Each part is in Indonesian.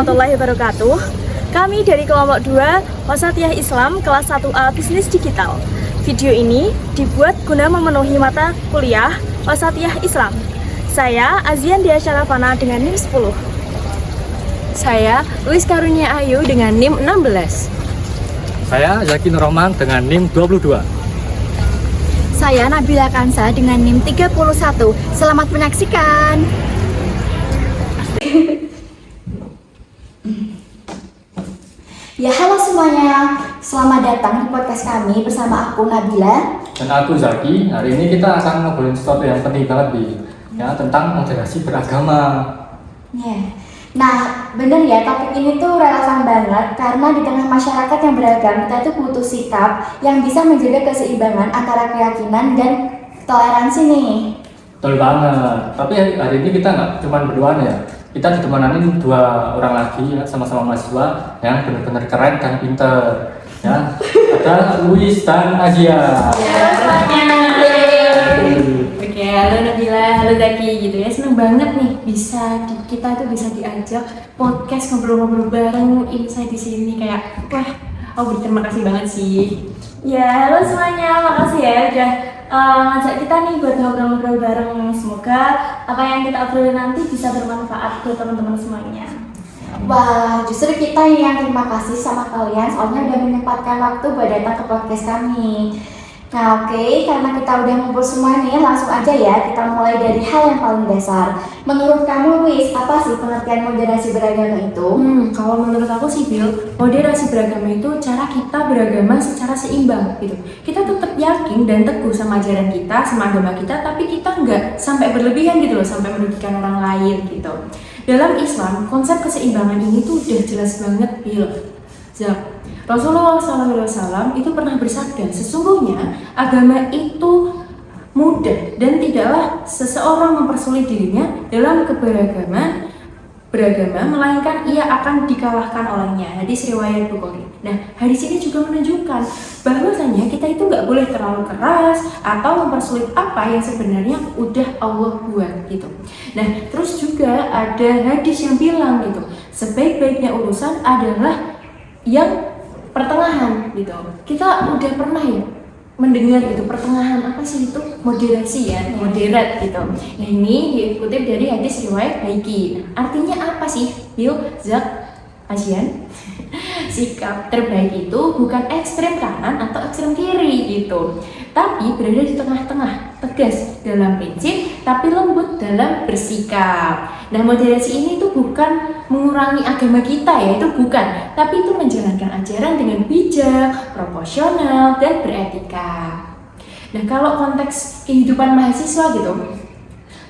warahmatullahi wabarakatuh. Kami dari kelompok 2 Wasatiyah Islam kelas 1A Bisnis Digital. Video ini dibuat guna memenuhi mata kuliah Wasatiyah Islam. Saya Azian Dia Syarafana dengan NIM 10. Saya Luis Karunia Ayu dengan NIM 16. Saya Zaki Nurrohman dengan NIM 22. Saya Nabila Kansa dengan NIM 31. Selamat menyaksikan. Ya, halo semuanya. Selamat datang di podcast kami bersama aku Nabila Dan aku Zaki. Hari ini kita akan ngobrolin sesuatu yang penting banget ya, tentang moderasi beragama. Ya. Nah, bener ya, topik ini tuh relevan banget karena di tengah masyarakat yang beragam, kita tuh butuh sikap yang bisa menjaga keseimbangan antara keyakinan dan toleransi nih. Betul banget. Tapi hari ini kita nggak cuma berdua ya. Kita ditemani 2 orang lagi ya, sama-sama mahasiswa yang benar-benar keren dan pinter. Ya, ada Luis dan Azia. Oke, halo Nabila, halo Zaki gitu ya. Seneng banget nih kita tuh bisa diajak podcast ngobrol-ngobrol bareng Insight di sini kayak wah, berterima kasih banget sih. Ya, halo semuanya, makasih ya udah ngajak kita nih buat ngobrol-ngobrol bareng. Semoga apa yang kita obrolin nanti bisa bermanfaat buat teman-teman semuanya. Wah, justru kita yang terima kasih sama kalian soalnya udah menyempatkan waktu buat datang ke podcast kami. Nah, oke, karena kita udah ngumpul semua nih, langsung aja ya kita mulai dari hal yang paling dasar. Menurut kamu, Luis, apa sih pengertian moderasi beragama itu? Kalau menurut aku sih, Bil, moderasi beragama itu cara kita beragama secara seimbang gitu. Kita tetap yakin dan teguh sama ajaran kita, sama agama kita, tapi kita nggak sampai berlebihan gitu loh, sampai merugikan orang lain gitu. Dalam Islam, konsep keseimbangan ini tuh udah jelas banget, Bil. Rasulullah SAW itu pernah bersabda, sesungguhnya agama itu mudah dan tidaklah seseorang mempersulit dirinya dalam beragama, melainkan ia akan dikalahkan olehnya. Hadis riwayat Bukhari. Nah, hadis ini juga menunjukkan bahwasanya kita itu nggak boleh terlalu keras atau mempersulit apa yang sebenarnya udah Allah buat gitu. Nah, terus juga ada hadis yang bilang gitu, sebaik-baiknya urusan adalah yang pertengahan gitu. Kita udah pernah ya mendengar gitu pertengahan, apa sih itu? Moderasi ya, moderat gitu. Nah, ini dikutip dari hadis riwayat Baiki. Nah, artinya apa sih? Bil, Zak, Asian? Sikap terbaik itu bukan ekstrem kanan atau ekstrem kiri gitu, tapi berada di tengah-tengah, tegas dalam prinsip tapi lembut dalam bersikap. Nah, moderasi ini tuh bukan mengurangi agama kita ya, itu bukan, tapi itu menjalankan ajaran dengan bijak, proporsional, dan beretika. Nah, kalau konteks kehidupan mahasiswa gitu,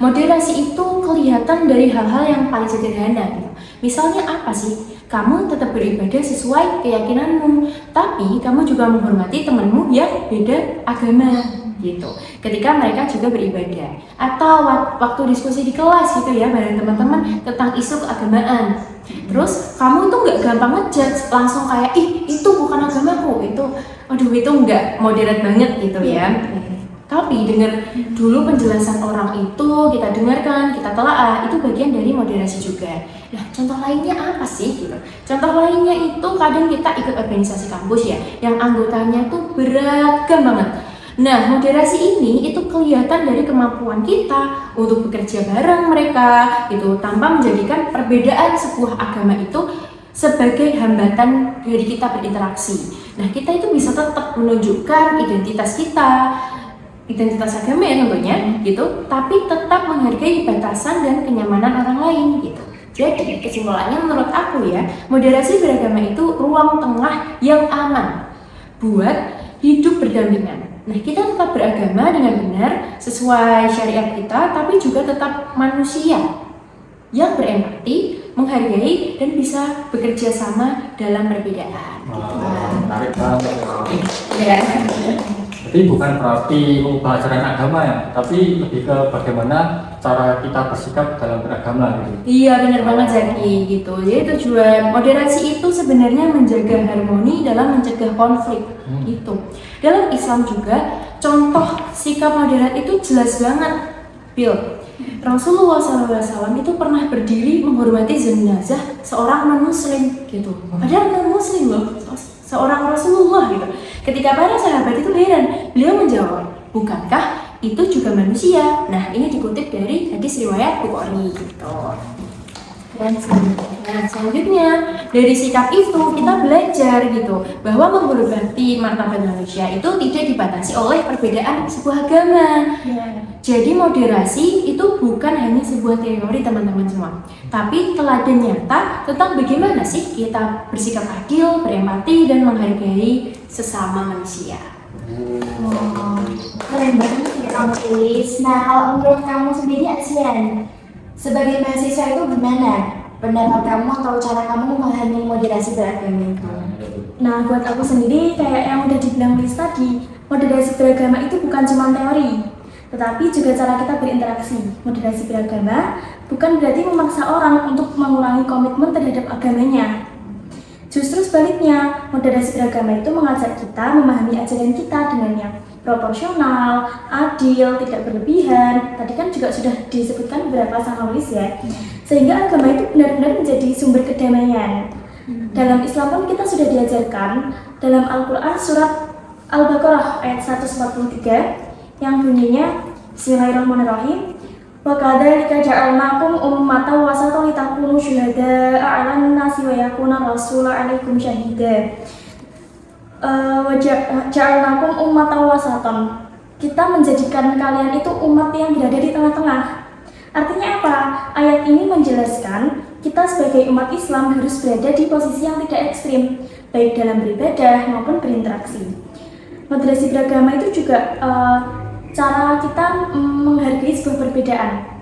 moderasi itu kelihatan dari hal-hal yang paling sederhana gitu. Misalnya apa sih? Kamu tetap beribadah sesuai keyakinanmu, tapi kamu juga menghormati temanmu yang beda agama gitu. Ketika mereka juga beribadah, atau waktu diskusi di kelas gitu ya bareng teman-teman tentang isu keagamaan. Terus kamu tuh nggak gampang ngejudge langsung kayak itu bukan agamaku, itu nggak moderat banget gitu ya. Tapi dengar dulu penjelasan orang itu, kita dengarkan, kita telaah, itu bagian dari moderasi juga. Nah, contoh lainnya apa sih gitu? Contoh lainnya itu kadang kita ikut organisasi kampus ya, yang anggotanya tuh beragam banget. Nah, moderasi ini itu kelihatan dari kemampuan kita untuk bekerja bareng mereka gitu, tanpa menjadikan perbedaan sebuah agama itu sebagai hambatan dari kita berinteraksi. Nah, kita itu bisa tetap menunjukkan identitas agama ya tentunya gitu, tapi tetap menghargai batasan dan kenyamanan orang lain gitu. Jadi kesimpulannya menurut aku ya, moderasi beragama itu ruang tengah yang aman buat hidup berdampingan. Nah, kita tetap beragama dengan benar sesuai syariat kita, tapi juga tetap manusia yang berempati, menghargai, dan bisa bekerja sama dalam perbedaan. Menarik banget Ya. Jadi bukan berarti mengubah ajaran agama ya, tapi lebih ke bagaimana cara kita bersikap dalam beragama gitu. Iya, benar banget Zaki gitu. Jadi tujuan moderasi itu sebenarnya menjaga harmoni dalam mencegah konflik gitu. Dalam Islam juga contoh sikap moderat itu jelas banget, Bil. Rasulullah SAW itu pernah berdiri menghormati jenazah seorang non-muslim gitu. Padahal non-muslim loh, seorang Rasulullah gitu. Ketika para sahabat itu heran, beliau menjawab, bukankah itu juga manusia? Nah, ini dikutip dari hadis riwayat Bukhari gitu. Dan selanjutnya dari sikap itu kita belajar gitu bahwa menghormati martabat manusia itu tidak dibatasi oleh perbedaan sebuah agama. Jadi moderasi itu bukan hanya sebuah teori teman-teman semua, tapi teladan nyata tentang bagaimana sih kita bersikap adil, berempati, dan menghargai sesama manusia. Wow, keren banget ya kamu tulis. Nah, kalau menurut kamu sendiri Asian, sebagai mahasiswa itu gimana? Pendapat kamu atau cara kamu memahami moderasi beragama itu? Nah, buat aku sendiri kayak yang udah dibilang Liz tadi, moderasi beragama itu bukan cuma teori, tetapi juga cara kita berinteraksi. Moderasi beragama bukan berarti memaksa orang untuk mengurangi komitmen terhadap agamanya. Justru sebaliknya, moderasi beragama itu mengajak kita memahami ajaran kita dengan yang proporsional, adil, tidak berlebihan. Tadi kan juga sudah disebutkan beberapa sama Liz ya. Sehingga agama itu benar-benar menjadi sumber kedamaian. Dalam Islam pun kita sudah diajarkan dalam Al-Quran surat Al-Baqarah ayat 143 yang bunyinya Bismillahirrahmanirrahim. Wa kadzalika ja'alnakum ummatan wasatan litakunu syuhada'a 'alan nasi wa yakuna rasulu 'alaikum syahida. Wa ja'alnakum ummatan wasatan. Kita menjadikan kalian itu umat yang berada di tengah-tengah. Artinya apa? Ayat ini menjelaskan kita sebagai umat Islam harus berada di posisi yang tidak ekstrim, baik dalam beribadah maupun berinteraksi. Moderasi beragama itu juga cara kita menghargai sebuah perbedaan.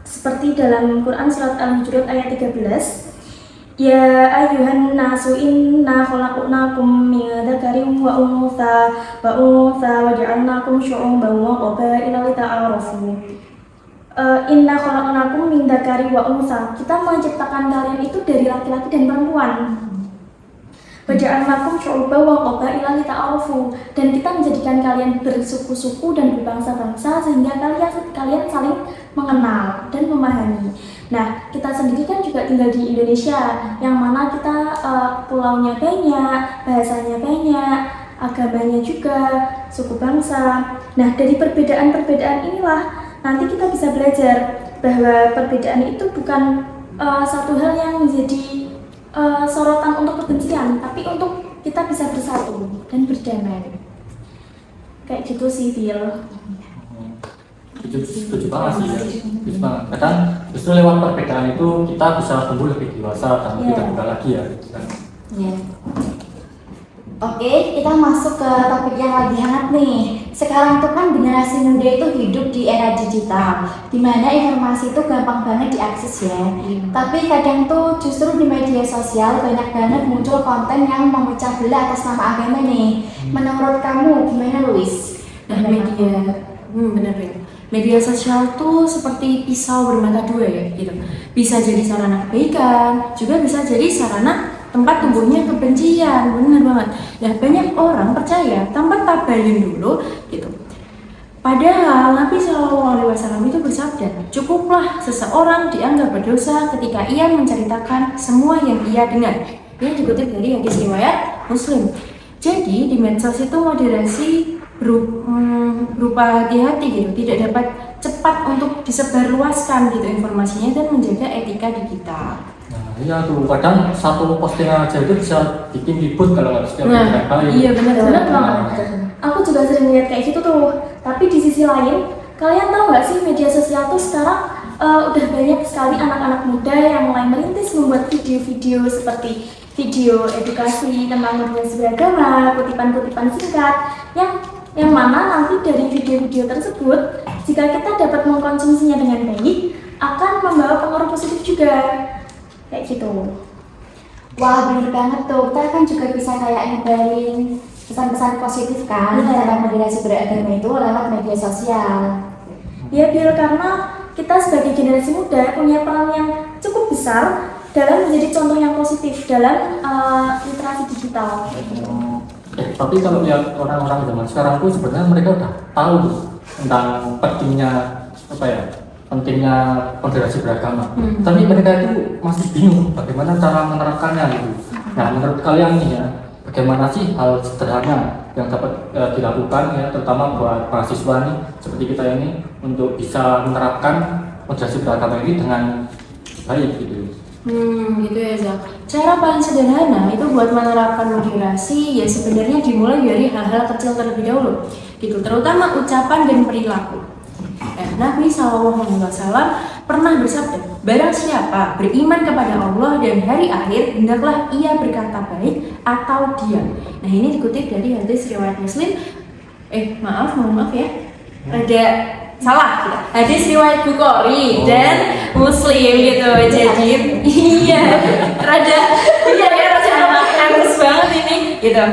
Seperti dalam Quran surat Al-Hujurat ayat 13, Ya ayyuhan nasu inna khalaqnakum min dzakarin wa untha wa ja'alnakum syu'uban wa qabaila lita'arafu. Inna khalaqnakum min dzakari wa untha. Kita menciptakan kalian itu dari laki-laki dan perempuan. Wa ja'alnakum syu'uban wa qabaila lita'arafu. Dan kita menjadikan kalian bersuku-suku dan berbangsa-bangsa sehingga kalian saling mengenal dan memahami. Nah, kita sendiri kan juga tinggal di Indonesia, yang mana kita pulaunya banyak, bahasanya banyak, agamanya juga, suku bangsa. Nah, dari perbedaan-perbedaan inilah nanti kita bisa belajar bahwa perbedaan itu bukan satu hal yang menjadi sorotan untuk kebencian, tapi untuk kita bisa bersatu dan berdamai. Kayak gitu sih, Bill. Setuju banget sih ya. Setuju banget. Kadang justru lewat perbedaan itu kita bisa tumbuh lebih dewasa dan lebih terbuka lagi ya. Yeah. Oke, kita masuk ke topik yang lagi hangat nih. Sekarang tuh kan generasi muda itu hidup di era digital, di mana informasi itu gampang banget diakses ya. Tapi kadang tuh justru di media sosial banyak banget muncul konten yang memecah belah atas nama agama nih. Menurut kamu gimana, Luis? Nah, benar-benar. Media sosial tuh seperti pisau bermata dua ya gitu. Bisa jadi sarana kebaikan, juga bisa jadi sarana tempat tumbuhnya kebencian. Benar banget. Nah, banyak orang percaya tanpa tabayun dulu gitu. Padahal Nabi SAW itu bersabda, cukuplah seseorang dianggap berdosa ketika ia menceritakan semua yang ia dengar. Ini dikutip dari hadis riwayat Muslim. Jadi di medsos itu moderasi berupa hati-hati gitu, tidak dapat cepat untuk disebarluaskan gitu informasinya dan menjaga etika digital. Nah, iya tuh, kadang satu postingan aja itu bisa bikin ribut kalau nggak setiap baik. Iya benar-benar banget. Aku juga sering lihat kayak gitu tuh. Tapi di sisi lain, kalian tahu nggak sih media sosial tuh sekarang udah banyak sekali anak-anak muda yang mulai merintis membuat video-video seperti video edukasi tentang moderasi beragama, kutipan-kutipan singkat yang mana nanti dari video-video tersebut, jika kita dapat mengkonsumsinya dengan baik, akan membawa pengaruh positif juga. Kayak gitu. Wah, bener banget tuh. Kita kan juga bisa kayak nyebarin pesan-pesan positif kan tentang moderasi beragama itu lewat media sosial. Ya, Bill, karena kita sebagai generasi muda punya peran yang cukup besar dalam menjadi contoh yang positif dalam literasi digital. Tapi kalau lihat orang-orang zaman sekarang tuh sebenarnya mereka udah tahu tentang pentingnya pentingnya moderasi beragama. Tapi mereka itu masih bingung bagaimana cara menerapkannya gitu. Nah, menurut kalian nih ya, bagaimana sih hal sederhana yang dapat dilakukan ya, terutama buat mahasiswa nih seperti kita ini untuk bisa menerapkan moderasi beragama ini dengan baik gitu. Gitu ya Zak. Cara paling sederhana itu buat menerapkan moderasi ya sebenarnya dimulai dari hal-hal kecil terlebih dahulu, gitu. Terutama ucapan dan perilaku. Nabi SAW pernah bersabda, barang siapa beriman kepada Allah dan hari akhir, hendaklah ia berkata baik atau diam. Nah ini dikutip dari hadis riwayat Muslim. Mohon maaf ya, ada salah gitu. Hadis riwayat Bukhari dan Muslim gitu. Jadi rada banget ini gitu.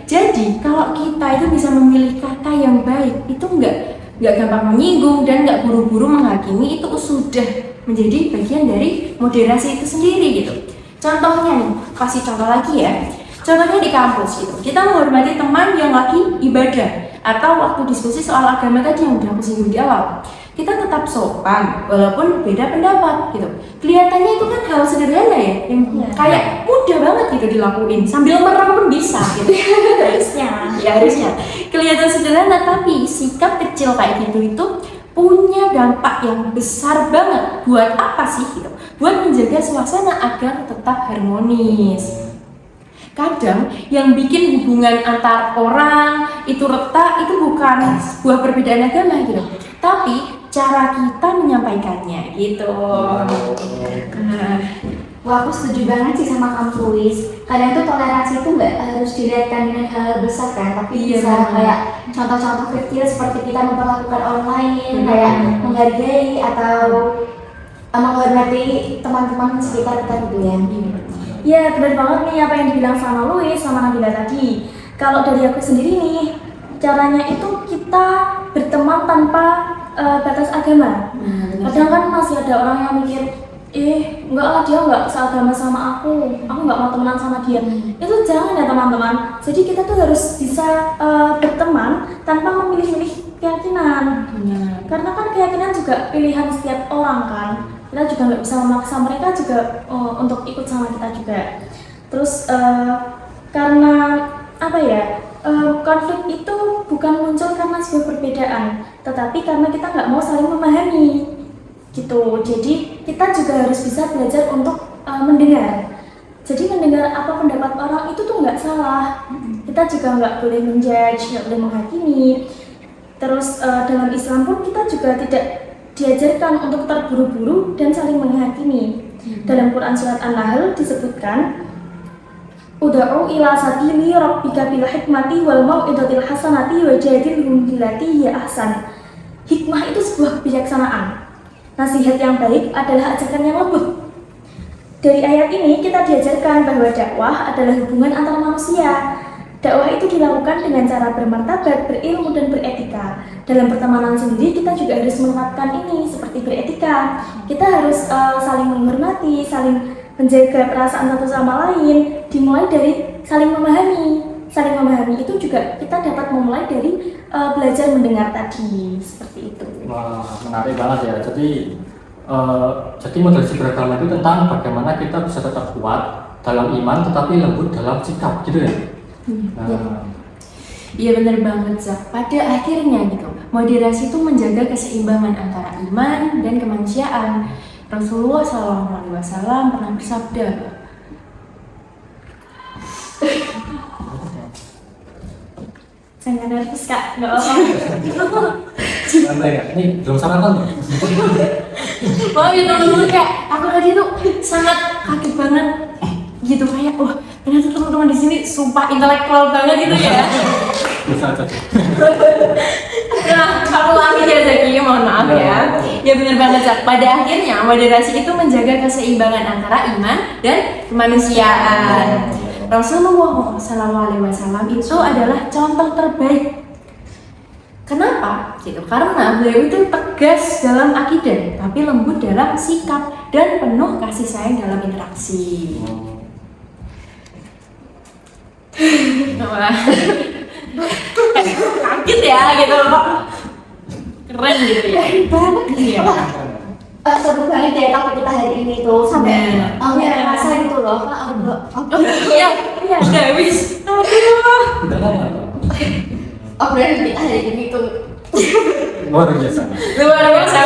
Jadi kalau kita itu bisa memilih kata yang baik, itu nggak gampang menyinggung dan nggak buru-buru menghakimi, itu sudah menjadi bagian dari moderasi itu sendiri gitu. Contohnya nih, kasih contoh lagi ya. Contohnya di kampus gitu, kita menghormati teman yang lagi ibadah atau waktu diskusi soal agama tadi yang udah aku singgung di awal. Kita tetap sopan walaupun beda pendapat gitu. Kelihatannya itu kan hal sederhana ya, yang kayak mudah banget gitu dilakuin sambil merem pun bisa gitu. harusnya kelihatan sederhana, tapi sikap kecil kayak gitu itu punya dampak yang besar banget. Buat apa sih gitu? Buat menjaga suasana agar tetap harmonis. Kadang yang bikin hubungan antar orang itu retak itu bukan sebuah perbedaan agama gitu, tapi cara kita menyampaikannya gitu. Wah, aku setuju banget sih sama kamu Luis. Kadang tuh toleransi itu nggak harus dilihatkan dengan hal besar kan, tapi bisa kayak contoh-contoh kecil seperti kita memperlakukan orang lain, kayak menghargai atau menghormati teman-teman sekitar kita gitu ya. Ya, benar banget nih apa yang dibilang sama Luis sama Nabila tadi. Kalau dari aku sendiri nih, caranya itu kita berteman tanpa batas agama. Kadang kan masih ada orang yang mikir, enggak lah, dia enggak seagama sama aku enggak mau temenan sama dia. Itu jangan ya teman-teman. Jadi kita tuh harus bisa berteman tanpa memilih-milih keyakinan. Karena kan keyakinan juga pilihan setiap orang kan. Kita juga nggak bisa memaksa mereka juga untuk ikut sama kita juga. Terus karena apa ya, konflik itu bukan muncul karena sebuah perbedaan, tetapi karena kita nggak mau saling memahami gitu. Jadi kita juga harus bisa belajar untuk mendengar. Jadi mendengar apa pendapat orang itu tuh nggak salah. Kita juga nggak boleh menjudge, nggak boleh menghakimi. Terus dalam Islam pun kita juga tidak diajarkan untuk terburu-buru dan saling menghakimi. Dalam Quran surat An-Nahl disebutkan, Ud'u ila sabili rabbika bil hikmati wal mau'izatil hasanati wajadilhum billati hiya ahsan. Hikmah itu sebuah kebijaksanaan. Nasihat yang baik adalah ajakan yang lembut. Dari ayat ini kita diajarkan bahwa dakwah adalah hubungan antara manusia. Dakwah itu dilakukan dengan cara bermartabat, berilmu, dan beretika. Dalam pertemanan sendiri kita juga harus menetapkan ini seperti beretika. Kita harus saling menghormati, saling menjaga perasaan satu sama lain. Dimulai dari saling memahami. Saling memahami itu juga kita dapat memulai dari belajar mendengar tadi, seperti itu. Wah, menarik banget ya. Jadi moderasi beragama itu tentang bagaimana kita bisa tetap kuat dalam iman tetapi lembut dalam sikap, gitu ya. Iya benar banget Zak. Pada akhirnya gitu, moderasi itu menjaga keseimbangan antara iman dan kemanusiaan. Rasulullah SAW pernah bersabda, Jangan nervous kak, nggak apa-apa. Santai ya, ini belum sarapan. wah ya teman-teman, kayak aku tadi tuh sangat kaget banget gitu, kayak wah ternyata teman-teman di sini sumpah intelektual banget gitu ya. Bisa aja. Nah, aku lagi ya Zaki, mohon maaf ya. Ya benar banget Zak. Pada akhirnya moderasi itu menjaga keseimbangan antara iman dan kemanusiaan. Rasulullah SAW itu adalah contoh terbaik. Kenapa? Gitu. Karena beliau itu tegas dalam akidah, tapi lembut dalam sikap dan penuh kasih sayang dalam interaksi. Kaget ya gitu loh, keren gitu ya, banget gitu ya. seru banget ya topik kita hari ini tuh sampai nggak terasa gitu loh. Iya, udah wis. Udah lama kok. Obrolan kita hari ini tuh Luar biasa. Luar biasa.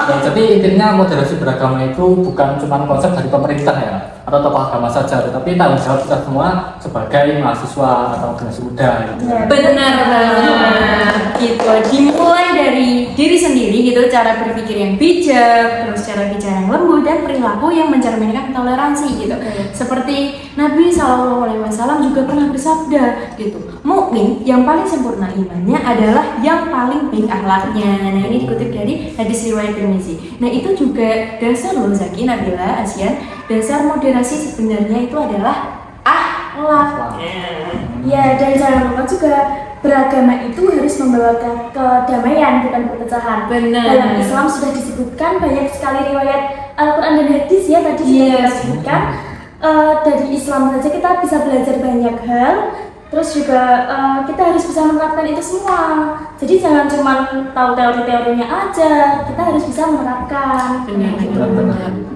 Nah, jadi intinya moderasi beragama itu bukan cuma konsep dari pemerintah ya atau tokoh agama saja, tetapi tanggung jawab kita semua sebagai mahasiswa atau generasi muda. Gitu. Benar banget gitu. Dimulai dari diri sendiri gitu, cara berpikir yang bijak, terus cara bicara yang lembut dan perilaku yang mencerminkan toleransi gitu. Seperti Nabi SAW juga pernah bersabda gitu, mukmin yang paling sempurna imannya adalah yang paling baik akhlaknya. Nah ini dikutip dari hadis riwayat Tirmizi. Nah itu juga dasar loh Zaki, Nabila, Asian. Dasar moderasi sebenarnya itu adalah akhlak. Ya, dan jangan lupa juga beragama itu harus membawa kedamaian, bukan perpecahan. Benar. Dalam Islam sudah disebutkan banyak sekali riwayat Al-Quran dan hadis ya tadi sudah kita sebutkan. Dari Islam saja kita bisa belajar banyak hal. Terus juga kita harus bisa menerapkan itu semua. Jadi jangan cuma tahu teori-teorinya aja, kita harus bisa menerapkan. Benar.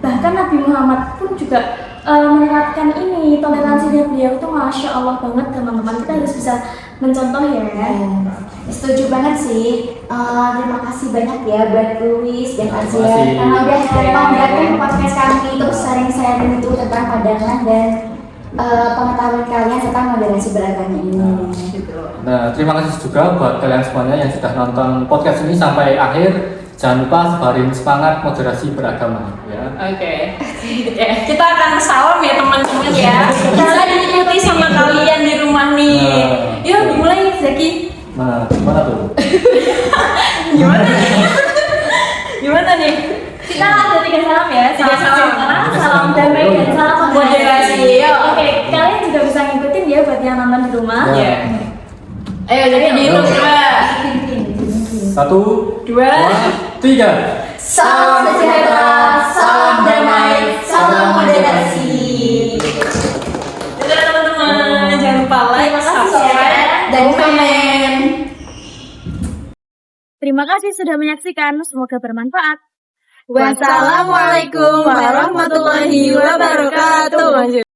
Bahkan Nabi Muhammad pun juga menerapkan ini, toleransinya beliau itu masya Allah banget teman-teman. Kita harus bisa mencontoh ya. setuju banget sih. Terima kasih banyak ya buat Luis dan Terima Azia kasih. karena udah mendengarkan podcast kami terus sharing-sharing itu tentang pandangan dan pengetahuan kalian tentang moderasi beragama ini. Nah, terima kasih juga buat kalian semuanya yang sudah nonton podcast ini sampai akhir. Jangan lupa sebarin semangat moderasi beragama ya. Oke. Kita akan salam ya teman-teman ya. Kita diikuti sama kalian di rumah nih. Yuk dimulai Zaki. Nah, gimana tuh? Gimana nih? Kita ada 3 salam ya. Tiga salam. Salam damai dan salam Moderasi. Yuk. Oke, kalian juga bisa ngikutin ya buat yang nonton di rumah. Ya. Ayo jadi dihitung 1, 2, 3. Salam sejahtera, salam damai, salam moderasi. Dadah teman-teman, jangan lupa like, Terima kasih subscribe, ya, dan komen. Terima kasih sudah menyaksikan, semoga bermanfaat. Wassalamualaikum warahmatullahi wabarakatuh.